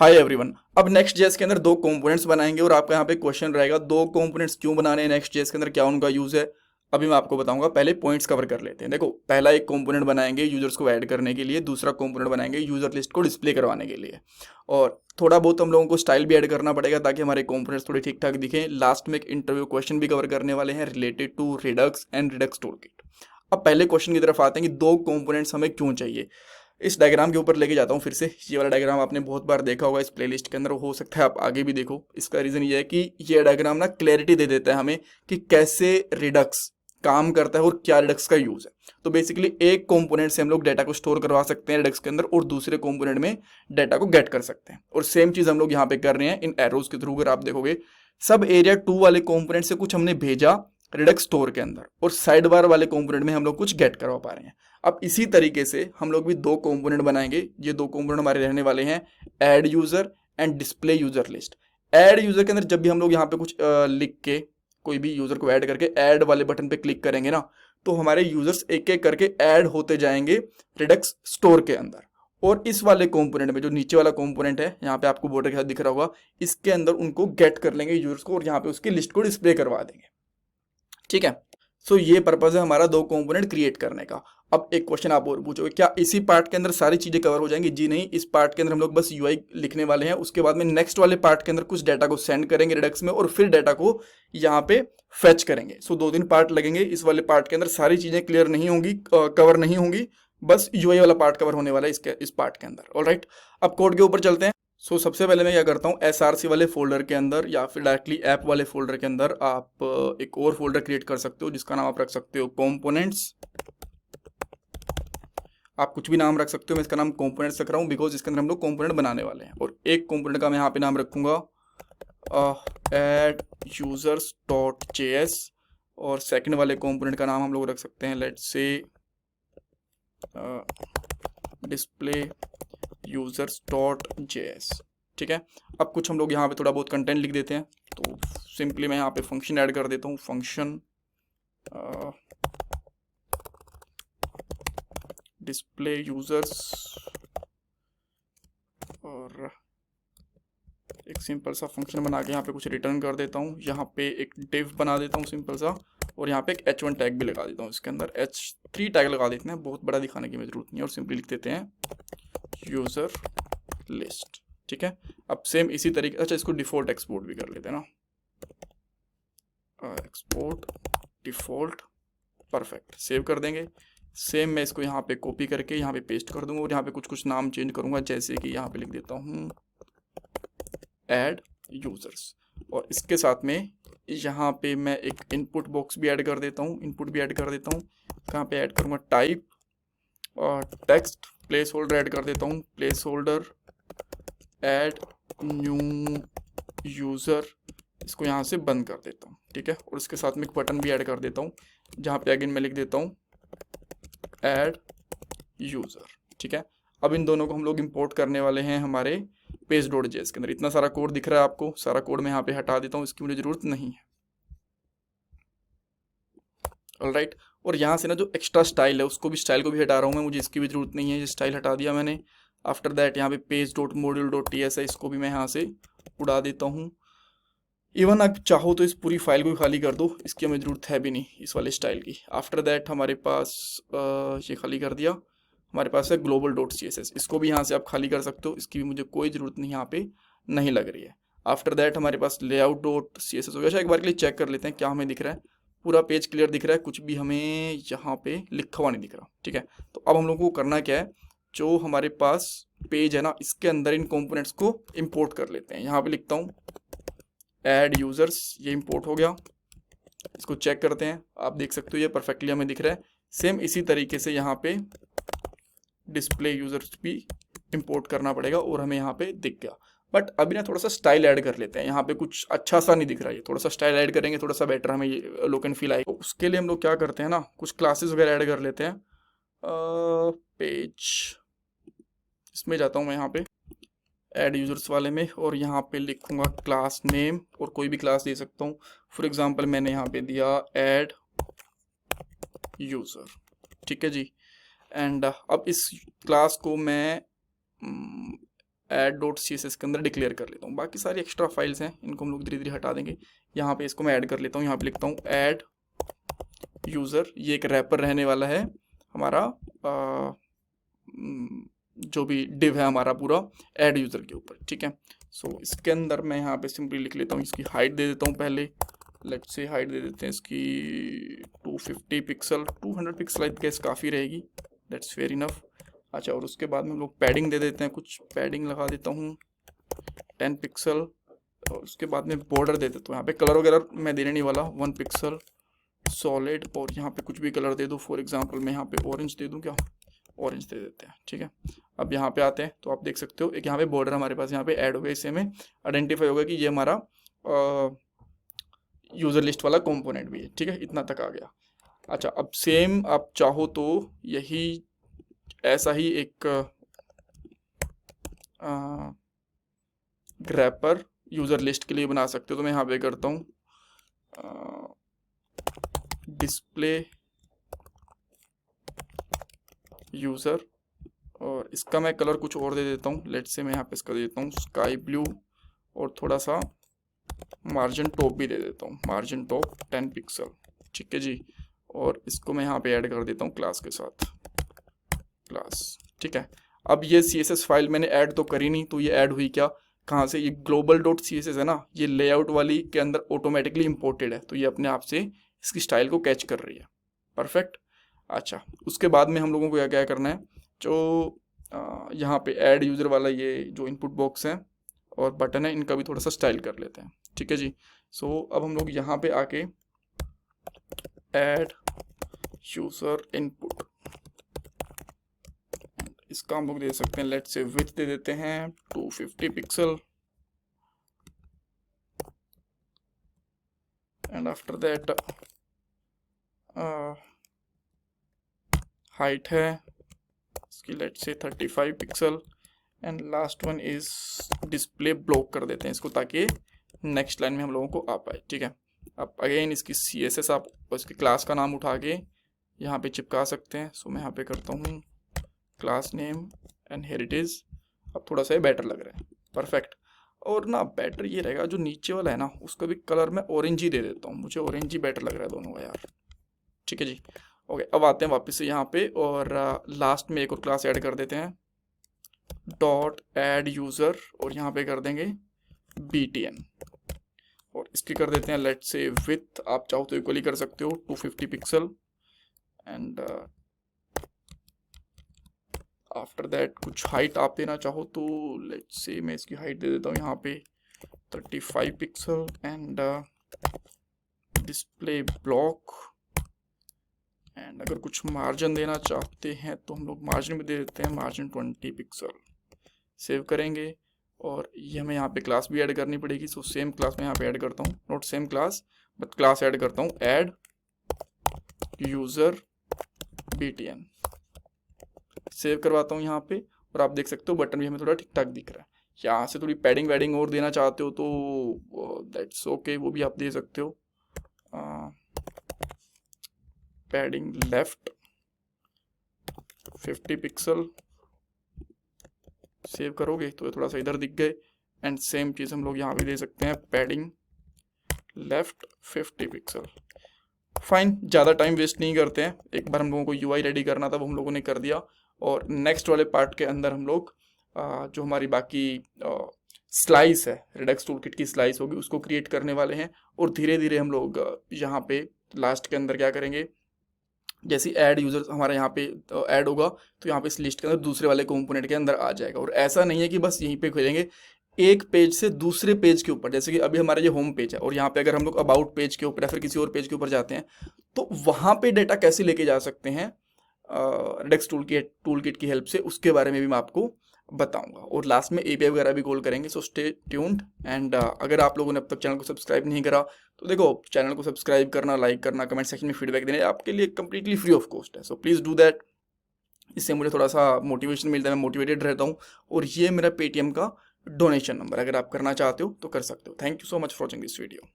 Hi everyone. अब next JS के अंदर दो कंपोनेंट्स बनाएंगे और आपका यहाँ पे क्वेश्चन रहेगा दो कंपोनेंट्स क्यों बनाने हैं नेक्स्ट जेएस के अंदर, क्या उनका यूज है। अभी मैं आपको बताऊंगा, पहले पॉइंट्स कवर कर लेते हैं। देखो, पहला एक कंपोनेंट बनाएंगे यूजर्स को ऐड करने के लिए, दूसरा कंपोनेंट बनाएंगे यूजर लिस्ट को डिस्प्ले करवाने के लिए। और थोड़ा बहुत हम लोगों को स्टाइल भी ऐड करना पड़ेगा ताकि हमारे कंपोनेंट्स थोड़े ठीक ठाक दिखें। लास्ट में एक इंटरव्यू क्वेश्चन भी कवर करने वाले हैं related to redux and redux toolkit. अब पहले क्वेश्चन की तरफ आते हैं कि दो कंपोनेंट्स हमें क्यों चाहिए। इस डायग्राम के ऊपर लेके जाता हूँ फिर से। ये वाला डायग्राम आपने बहुत बार देखा होगा इस प्लेलिस्ट के अंदर, हो सकता है आप आगे भी देखो। इसका रीज़न ये है कि ये डायग्राम ना क्लैरिटी दे देता है हमें कि कैसे रिडक्स काम करता है और क्या रिडक्स का यूज़ है। तो बेसिकली एक कंपोनेंट से हम लोग डाटा को स्टोर करवा सकते हैं रिडक्स के अंदर और दूसरे कंपोनेंट में डाटा को गेट कर सकते हैं। और सेम चीज़ हम लोग यहाँ पे कर रहे हैं इन एरोज के थ्रू। अगर आप देखोगे, सब एरिया 2 वाले कंपोनेंट से कुछ हमने भेजा रिडक्स स्टोर के अंदर और साइड बार वाले कंपोनेंट में हम लोग कुछ गेट करवा पा रहे हैं। अब इसी तरीके से हम लोग भी दो कंपोनेंट बनाएंगे। ये दो कंपोनेंट हमारे रहने वाले हैं add user and display user list. Add user के अंदर जब भी हम लोग यहाँ पे कुछ लिख के कोई भी यूजर को ऐड करके ऐड वाले बटन पे क्लिक करेंगे ना, तो हमारे यूजर्स एक एक करके ऐड होते जाएंगे रिडक्स स्टोर के अंदर। और इस वाले कंपोनेंट में जो नीचे वाला कंपोनेंट है, यहाँ पे आपको बॉर्डर के साथ दिख रहा होगा, इसके अंदर उनको गेट कर लेंगे यूजर्स को और यहाँ पे उसकी लिस्ट को डिस्प्ले करवा देंगे। ठीक है, सो ये पर्पज है हमारा दो कंपोनेंट क्रिएट करने का। अब एक क्वेश्चन आप और पूछोगे, क्या इसी पार्ट के अंदर सारी चीजें कवर हो जाएंगी? जी नहीं, इस पार्ट के अंदर हम लोग बस यूआई लिखने वाले हैं। उसके बाद में नेक्स्ट वाले पार्ट के अंदर कुछ डाटा को सेंड करेंगे रिडक्स में और फिर डाटा को यहाँ पे फेच करेंगे। सो 2 दिन पार्ट लगेंगे। इस वाले पार्ट के अंदर सारी चीजें क्लियर नहीं होंगी, कवर नहीं होंगी, बस यूआई वाला पार्ट कवर होने वाला है इस पार्ट के अंदर। ऑलराइट, अब कोड के ऊपर चलते हैं। सबसे पहले मैं क्या करता हूँ, एसआरसी वाले फोल्डर के अंदर या फिर डायरेक्टली ऐप वाले फोल्डर के अंदर आप एक और फोल्डर क्रिएट कर सकते हो जिसका नाम आप रख सकते हो कंपोनेंट्स। आप कुछ भी नाम रख सकते हो, मैं इसका नाम कंपोनेंट्स रख रहा हूँ बिकॉज इसके अंदर हम लोग कंपोनेंट बनाने वाले हैं। और एक कंपोनेंट का मैं यहाँ पे नाम रखूंगा ऐड यूजर्स डॉट जेएस और सेकेंड वाले कंपोनेंट का नाम हम लोग रख सकते हैं let's say display users dot JS. ठीक है, अब कुछ हम लोग यहाँ पे थोड़ा बहुत कंटेंट लिख देते हैं। तो सिंपली मैं यहाँ पे फंक्शन ऐड कर देता हूँ, फंक्शन डिस्प्ले यूजर्स, और एक सिंपल सा फंक्शन बना के यहाँ पे कुछ रिटर्न कर देता हूँ। यहाँ पे एक डिव बना देता हूँ सिंपल सा, और यहाँ पे एक h1 टैग भी लगा देता हूँ। इसके अंदर h3 टैग लगा देते हैं, बहुत बड़ा दिखाने की जरूरत नहीं है, और सिंपली लिख देते हैं यूजर लिस्ट। ठीक है, अब सेम इसी तरीके, अच्छा इसको डिफॉल्ट एक्सपोर्ट भी कर लेते हैं ना, एक्सपोर्ट डिफॉल्ट, परफेक्ट, सेव कर देंगे। सेम मैं इसको यहाँ पे कॉपी करके यहाँ पे पेस्ट कर दूंगा और यहाँ पे कुछ कुछ नाम चेंज करूंगा, जैसे कि यहाँ पे लिख देता हूँ ऐड यूजर्स, और इसके साथ में यहाँ पे मैं एक इनपुट बॉक्स भी ऐड कर देता हूँ, इनपुट भी ऐड कर देता हूँ। कहाँ पे ऐड करूँगा, टाइप और टेक्स्ट, प्लेस होल्डर ऐड कर देता हूँ, place holder add new user, इसको यहाँ से बंद कर देता हूँ। ठीक है, और इसके साथ में एक बटन भी ऐड कर देता हूँ जहाँ पे अगेन मैं लिख देता हूँ ऐड यूज़र। ठीक है, अब इन दोनों को हम लोग इंपोर्ट करने वाले हैं हमारे पेज डॉट जेएस के अंदर। इतना सारा कोड दिख रहा है आपको, सारा कोड मैं यहाँ पे हटा देता हूँ, इसकी मुझे ज़रूरत नहीं है। ऑलराइट, और यहाँ से ना जो एक्स्ट्रा स्टाइल है उसको भी, स्टाइल को भी हटा रहा हूँ मैं, मुझे इसकी भी ज़रूरत नहीं है, ये स्टाइल हटा दिया मैंने। आफ्टर दैट यहाँ पे page dot module dot TS है, इसको भी मैं यहाँ से उड़ा देता हूँ। इवन आप चाहो तो इस पूरी फाइल को भी खाली कर दो, इसकी हमें ज़रूरत है भी नहीं इस वाले स्टाइल की। आफ्टर दैट हमारे पास ये खाली कर दिया, हमारे पास है global dot C S S, इसको भी यहाँ से आप खाली कर सकते हो, इसकी भी मुझे कोई ज़रूरत नहीं यहाँ पे नहीं लग रही है। आफ्टर दैट हमारे पास layout dot C S S हो गया। अच्छा, एक बार के लिए चेक कर लेते हैं क्या हमें दिख रहा है। पूरा पेज क्लियर दिख रहा है, कुछ भी हमें यहाँ पे लिखा हुआ नहीं दिख रहा। ठीक है, तो अब हम लोग को करना क्या है, जो हमारे पास पेज है ना, इसके अंदर इन कंपोनेंट्स को इंपोर्ट कर लेते हैं। यहाँ पे लिखता हूँ ऐड यूजर्स, ये इंपोर्ट हो गया। इसको चेक करते हैं, आप देख सकते हो ये परफेक्टली हमें दिख रहा है। सेम इसी तरीके से यहाँ पे डिस्प्ले यूजर्स भी इंपोर्ट करना पड़ेगा और हमें यहाँ पे दिख गया। बट अभी ना थोड़ा सा स्टाइल ऐड कर लेते हैं, यहाँ पे कुछ अच्छा सा नहीं दिख रहा है, थोड़ा सा स्टाइल ऐड करेंगे, थोड़ा सा बेटर हमें ये लुक एंड फील आएगा। उसके लिए हम लोग क्या करते हैं ना, कुछ क्लासेस वगैरह ऐड कर लेते हैं। पेज, इसमें जाता हूँ मैं यहाँ पे ऐड यूजर्स वाले में, और यहाँ पे लिखूंगा क्लास नेम, और कोई भी क्लास दे सकता हूँ। फॉर एग्जांपल मैंने यहाँ पे दिया ऐड यूजर। ठीक है जी, एंड अब इस क्लास को मैं add dot C S S के अंदर डिक्लेयर कर लेता हूँ। बाकी सारी एक्स्ट्रा फाइल्स हैं, इनको हम लोग धीरे धीरे हटा देंगे। यहाँ पे इसको मैं ऐड कर लेता हूँ, यहाँ पे लिखता हूँ ऐड यूज़र। ये एक रैपर रहने वाला है हमारा, जो भी डिव है हमारा पूरा ऐड यूज़र के ऊपर, ठीक है। सो इसके अंदर मैं यहाँ पे सिंपली लिख लेता हूँ, इसकी हाइट दे देता हूँ पहले। लेट्स से हाइट दे देते हैं इसकी 250 पिक्सल, 200 पिक्सल आई गेस काफ़ी रहेगी, दैट्स फेयर इनफ। अच्छा, और उसके बाद में हम लोग पैडिंग दे देते हैं, कुछ पैडिंग लगा देता हूँ 10 पिक्सल। और उसके बाद में बॉर्डर दे देता हूँ, यहाँ पे कलर वगैरह मैं देने नहीं वाला, 1 पिक्सल सॉलिड। और यहाँ पे कुछ भी कलर दे दूँ, फॉर एग्जांपल मैं यहाँ पे ऑरेंज दे दूँ, क्या ऑरेंज दे देते हैं, ठीक है। अब यहाँ पे आते हैं तो आप देख सकते हो एक यहाँ पे बॉर्डर हमारे पास यहाँ पे ऐड हो गया, इससे हमें आइडेंटिफाई होगा कि ये हमारा यूज़र लिस्ट वाला कंपोनेंट भी है, ठीक है। इतना तक आ गया। अच्छा, अब सेम आप चाहो तो यही ऐसा ही एक ग्रैपर यूज़र लिस्ट के लिए बना सकते हो। तो मैं यहाँ पे करता हूँ डिस्प्ले यूज़र, और इसका मैं कलर कुछ और दे देता हूँ। लेट्स से मैं यहाँ पे इसका दे देता हूँ स्काई ब्लू, और थोड़ा सा मार्जिन टॉप भी दे देता हूँ, मार्जिन टॉप 10 पिक्सल, ठीक है जी। और इसको मैं यहाँ पे ऐड कर देता हूँ क्लास के साथ, क्लास, ठीक है। अब ये CSS फाइल मैंने ऐड तो करी नहीं, तो ये ऐड हुई क्या, कहाँ से, ये ग्लोबल डॉट CSS है ना, ये लेआउट वाली के अंदर ऑटोमेटिकली इंपोर्टेड है, तो ये अपने आप से इसकी स्टाइल को कैच कर रही है, परफेक्ट। अच्छा, उसके बाद में हम लोगों को क्या क्या करना है, जो यहाँ पे ऐड यूज़र वाला ये जो इनपुट बॉक्स है और बटन है, इनका भी थोड़ा सा स्टाइल कर लेते हैं, ठीक है जी। सो अब हम लोग यहाँ पे आके ऐड यूज़र इनपुट, इसका हम लोग दे सकते हैं, लेट्स से विड्थ दे देते हैं 250 pixel, and after that height है इसकी, let's say 35 pixel, and last one is display block कर देते हैं इसको, ताकि नेक्स्ट लाइन में हम लोगों को आ पाए, ठीक है। अब अगेन इसकी CSS आप उसकी क्लास का नाम उठा के यहाँ पे चिपका सकते हैं। सो मैं यहाँ पे करता हूँ class name and here it is. अब थोड़ा सा ये बेटर लग रहा है, परफेक्ट। और ना बेटर ये रहेगा, जो नीचे वाला है ना उसका भी कलर मैं ऑरेंज ही दे देता हूँ, मुझे ऑरेंज ही बेटर लग रहा है दोनों का यार, ठीक है जी। ओके, अब आते हैं वापस से यहाँ पे, और लास्ट में एक और क्लास ऐड कर देते हैं, डॉट ऐड यूज़र, और यहाँ पे कर देंगे BTN, और इसकी कर देते हैं लेट्स से विथ, आप चाहो तो इक्वली कर सकते हो 250 पिक्सल, एंड आफ्टर दैट कुछ हाइट आप देना चाहो तो लेट्स से मैं इसकी हाइट दे देता हूँ यहाँ पे 35 pixel, and display block, and अगर कुछ मार्जिन देना चाहते हैं तो हम लोग मार्जिन भी दे देते हैं, मार्जिन 20 पिक्सल। सेव करेंगे, और ये हमें यहाँ पे क्लास भी ऐड करनी पड़ेगी। सो सेम क्लास में यहाँ पे ऐड करता हूँ, not same class but class add करता हूँ, ऐड यूज़र BTN, सेव करवाता हूँ यहाँ पे, और आप देख सकते हो बटन भी हमें थोड़ा ठीक ठाक दिख रहा है। यहाँ से थोड़ी पैडिंग वैडिंग और देना चाहते हो तो दैट्स ओके, वो भी आप दे सकते हो। पैडिंग लेफ्ट 50 पिक्सल, सेव करोगे तो ये थोड़ा सा इधर दिख गए, एंड सेम चीज़ हम लोग यहाँ भी दे सकते हैं, पैडिंग लेफ्ट 50 पिक्सल। फाइन, ज़्यादा टाइम वेस्ट नहीं करते हैं, एक बार हम लोगों को UI रेडी करना था वो हम लोगों ने कर दिया, और नेक्स्ट वाले पार्ट के अंदर हम लोग जो हमारी बाकी स्लाइस है, रेडक्स टूलकिट की स्लाइस होगी, उसको क्रिएट करने वाले हैं। और धीरे धीरे हम लोग यहाँ पे लास्ट के अंदर क्या करेंगे, जैसे ऐड यूज़र हमारा यहाँ पे ऐड होगा तो यहाँ पे इस लिस्ट के अंदर दूसरे वाले कंपोनेंट के अंदर आ जाएगा। और ऐसा नहीं है कि बस यहीं पे खोलेंगे, एक पेज से दूसरे पेज के ऊपर, जैसे कि अभी हमारा ये होम पेज है, और यहाँ पे अगर हम लोग अबाउट पेज के ऊपर या फिर किसी और पेज के ऊपर जाते हैं तो वहाँ पे डेटा कैसे लेके जा सकते हैं रेडक्स टूलकिट की हेल्प से, उसके बारे में भी मैं आपको बताऊंगा। और लास्ट में API वगैरह भी कॉल करेंगे। सो स्टे ट्यून्ड, एंड अगर आप लोगों ने अब तक चैनल को सब्सक्राइब नहीं करा तो देखो, चैनल को सब्सक्राइब करना, लाइक करना, कमेंट सेक्शन में फीडबैक देना आपके लिए कंप्लीटली फ्री ऑफ कॉस्ट है। सो प्लीज़ डू दैट, इससे मुझे थोड़ा सा मोटिवेशन मिलता है, मैं मोटिवेटेड रहता हूँ। और ये मेरा Paytm का डोनेशन नंबर, अगर आप करना चाहते हो तो कर सकते हो। Thank you so much for watching this video.